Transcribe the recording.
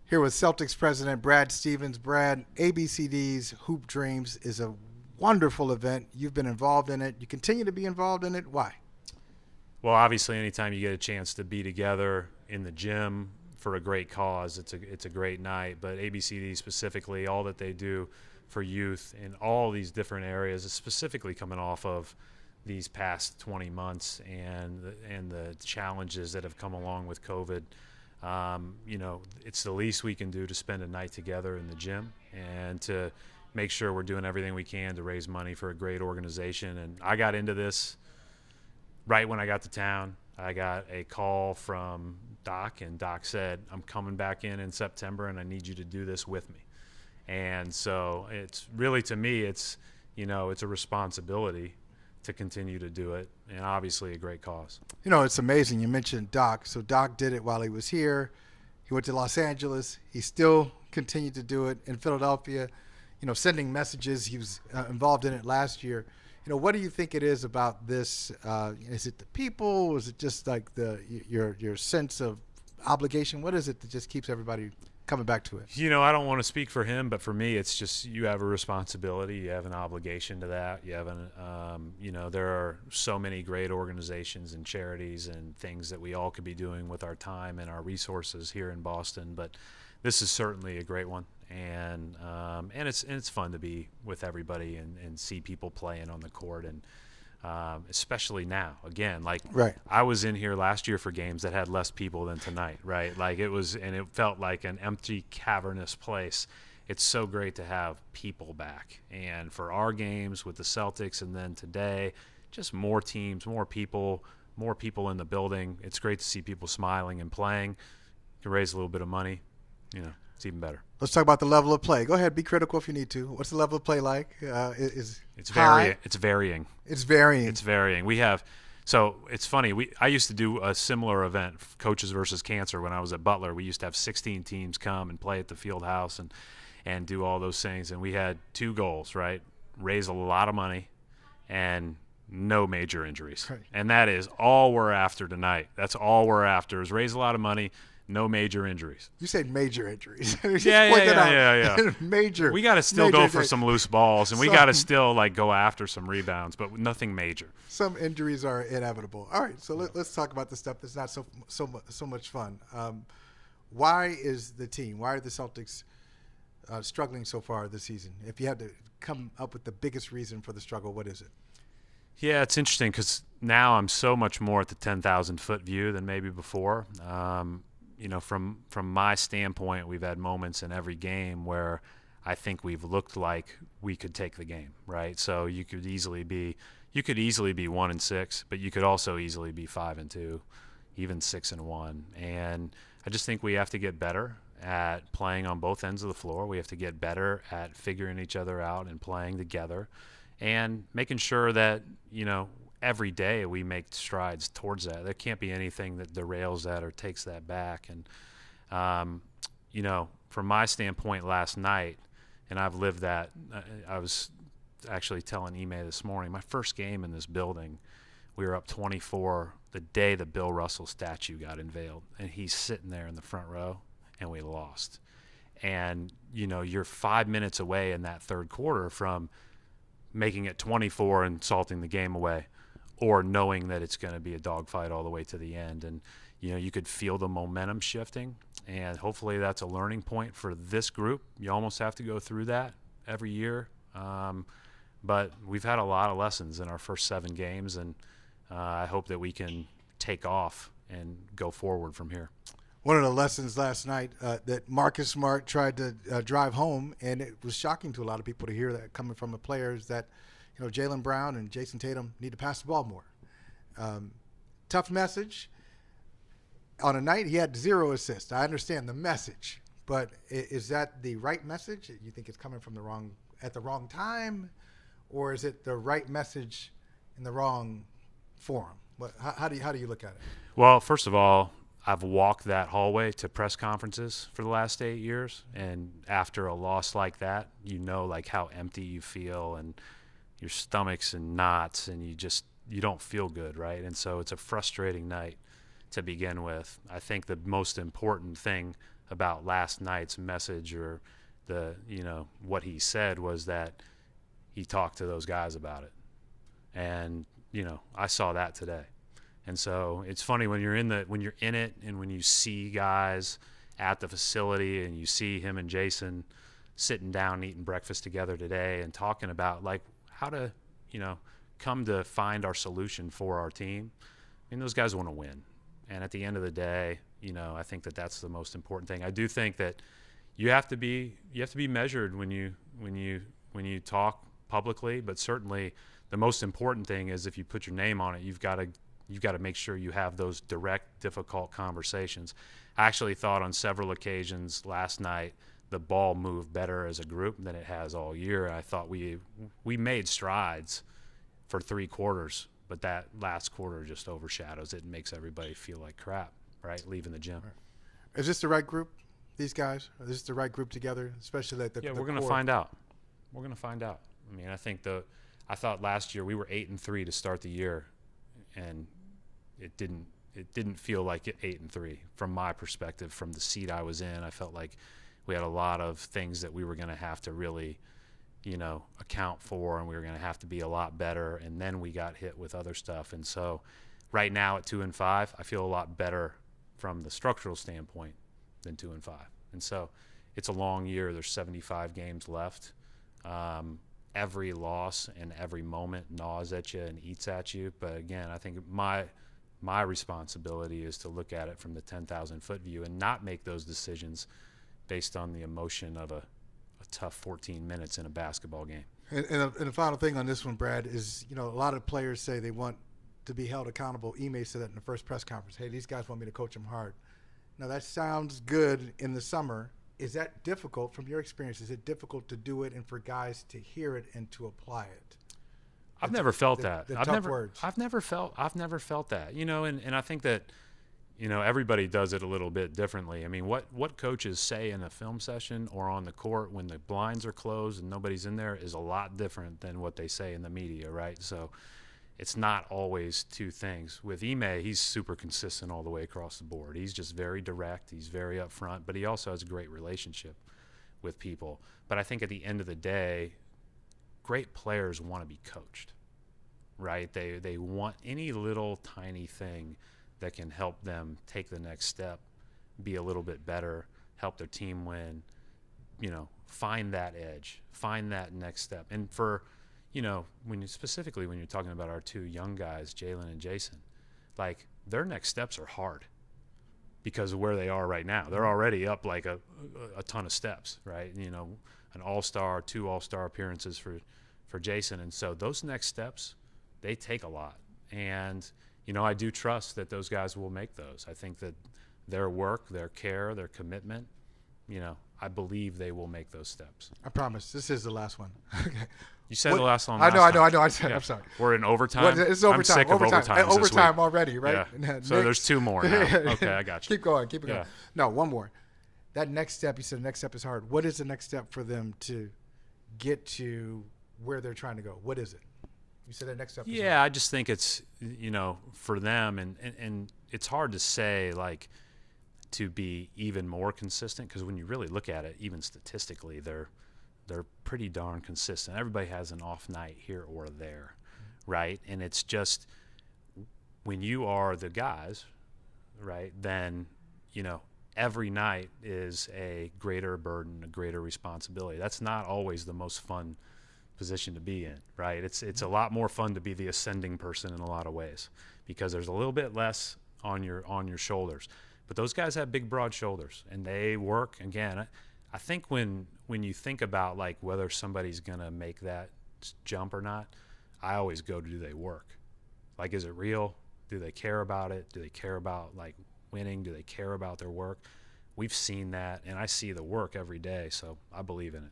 Here with Celtics president Brad Stevens. Brad, ABCD's Hoop Dreams is a wonderful event. You've been involved in it. You continue to be involved in it. Why? Well, obviously, anytime you get a chance to be together in the gym for a great cause, it's a great night. But ABCD specifically, all that they do for youth in all these different areas, is specifically coming off of these past 20 months and the challenges that have come along with COVID. It's the least we can do to spend a night together in the gym and to make sure we're doing everything we can to raise money for a great organization. And I got into this right when I got to town. I got a call from Doc, and Doc said, I'm coming back in September, and I need you to do this with me. And so it's really, to me, it's a responsibility to continue to do it, and obviously a great cause. It's amazing. You mentioned Doc. So Doc did it while he was here. He went to Los Angeles. He still continued to do it in Philadelphia, sending messages. He was involved in it last year. What do you think it is about this? Is it the people? Is it just like your sense of obligation? What is it that just keeps everybody coming back to it? I don't want to speak for him, but for me, it's just you have a responsibility. You have an obligation to that. You have there are so many great organizations and charities and things that we all could be doing with our time and our resources here in Boston, but this is certainly a great one. And it's fun to be with everybody and see people playing on the court, and especially now. Again, right. I was in here last year for games that had less people than tonight, right? It felt like an empty, cavernous place. It's so great to have people back, and for our games with the Celtics, and then today, just more teams, more people in the building. It's great to see people smiling and playing. You can raise a little bit of money, It's even better. Let's talk about the level of play. Go ahead, be critical if you need to. What's the level of play like? It's high? It's varying. It's varying. It's varying. So it's funny. I used to do a similar event, Coaches versus Cancer, when I was at Butler. We used to have 16 teams come and play at the field house and do all those things. And we had two goals, right? Raise a lot of money and no major injuries. Right. And that is all we're after tonight. That's all we're after, is raise a lot of money, no major injuries. You said major injuries. Yeah. Major. We got to still go for some loose balls, and we got to still go after some rebounds, but nothing major. Some injuries are inevitable. All right, so let's talk about the stuff that's not so much fun. Why is the Celtics struggling so far this season? If you had to come up with the biggest reason for the struggle, what is it? Yeah, it's interesting because now I'm so much more at the 10,000-foot view than maybe before. From my standpoint, we've had moments in every game where I think we've looked like we could take the game, right? So you could easily be 1-6, but you could also easily be 5-2, even 6-1. And I just think we have to get better at playing on both ends of the floor. We have to get better at figuring each other out and playing together, and making sure that every day we make strides towards that. There can't be anything that derails that or takes that back. And, from my standpoint last night, and I've lived that, I was actually telling Ime this morning, my first game in this building, we were up 24 the day the Bill Russell statue got unveiled, and he's sitting there in the front row, and we lost. And, you're 5 minutes away in that third quarter from making it 24 and salting the game away, or knowing that it's going to be a dogfight all the way to the end. And, you could feel the momentum shifting, and hopefully that's a learning point for this group. You almost have to go through that every year. But we've had a lot of lessons in our first 7 games, and I hope that we can take off and go forward from here. One of the lessons last night that Marcus Smart tried to drive home, and it was shocking to a lot of people to hear that coming from the players, that Jaylen Brown and Jayson Tatum need to pass the ball more. Tough message. On a night he had 0 assists. I understand the message, but is that the right message? You think it's coming from at the wrong time, or is it the right message in the wrong forum? How do you look at it? Well, first of all, I've walked that hallway to press conferences for the last 8 years, and after a loss like that, how empty you feel, and your stomach's in knots, and you don't feel good, right? And so it's a frustrating night to begin with. I think the most important thing about last night's message or what he said was that he talked to those guys about it. And, I saw that today. And so it's funny when you're in it and when you see guys at the facility and you see him and Jayson sitting down eating breakfast together today and talking about like how to, come to find our solution for our team. I mean, those guys want to win. And at the end of the day, I think that that's the most important thing. I do think that you have to be measured when you talk publicly, but certainly the most important thing is if you put your name on it, you've got to make sure you have those direct, difficult conversations. I actually thought on several occasions last night the ball moved better as a group than it has all year. I thought we made strides for 3 quarters, but that last quarter just overshadows it and makes everybody feel like crap, right, leaving the gym. Is this the right group, these guys? Is this the right group together, especially the we're going to find out. We're going to find out. I mean, I thought last year we were 8-3 to start the year, and it didn't feel like 8-3 from my perspective. From the seat I was in, I felt like we had a lot of things that we were going to have to really, account for, and we were going to have to be a lot better. And then we got hit with other stuff. And so right now at 2-5, I feel a lot better from the structural standpoint than 2-5. And so it's a long year. There's 75 games left. Every loss and every moment gnaws at you and eats at you. But again, I think my responsibility is to look at it from the 10,000-foot view and not make those decisions based on the emotion of a tough 14 minutes in a basketball game. And the final thing on this one, Brad, is, a lot of players say they want to be held accountable. Ime said that in the first press conference. Hey, these guys want me to coach them hard. Now, that sounds good in the summer. Is that difficult from your experience? Is it difficult to do it and for guys to hear it and to apply it? I've never felt that. Words. I've never felt that. And I think that, everybody does it a little bit differently. I mean, what coaches say in a film session or on the court when the blinds are closed and nobody's in there is a lot different than what they say in the media, right? So it's not always two things. With Ime, he's super consistent all the way across the board. He's just very direct. He's very upfront, but he also has a great relationship with people. But I think at the end of the day, great players want to be coached, right? They want any little tiny thing that can help them take the next step, be a little bit better, help their team win, find that edge, find that next step. And for, when you're talking about our 2 young guys, Jaylen and Jayson, like their next steps are hard because of where they are right now. They're already up like a ton of steps, right? An all-star, 2 all-star appearances for Jayson. And so those next steps, they take a lot. And, I do trust that those guys will make those. I think that their work, their care, their commitment, I believe they will make those steps. I promise. This is the last one. You said the last one. I know. I said. Yeah. I'm sorry. We're in overtime. It's overtime. I'm sick of overtime. Overtime already, right? Yeah. So there's 2 more now. Okay, I got you. Keep going. No, one more. That next step, you said the next step is hard. What is the next step for them to get to where they're trying to go? What is it? You said the next step is hard. I just think it's, for them, and it's hard to say, like, to be even more consistent, because when you really look at it, even statistically, they're pretty darn consistent. Everybody has an off night here or there, right? And it's just when you are the guys, right, then, every night is a greater burden, a greater responsibility. That's not always the most fun position to be in, right? It's a lot more fun to be the ascending person in a lot of ways because there's a little bit less on your shoulders. But those guys have big, broad shoulders, and they work. Again, I think when you think about like whether somebody's gonna make that jump or not, I always go to, do they work? Like, is it real? Do they care about it? Do they care about like winning? Do they care about their work? We've seen that, and I see the work every day, so I believe in it.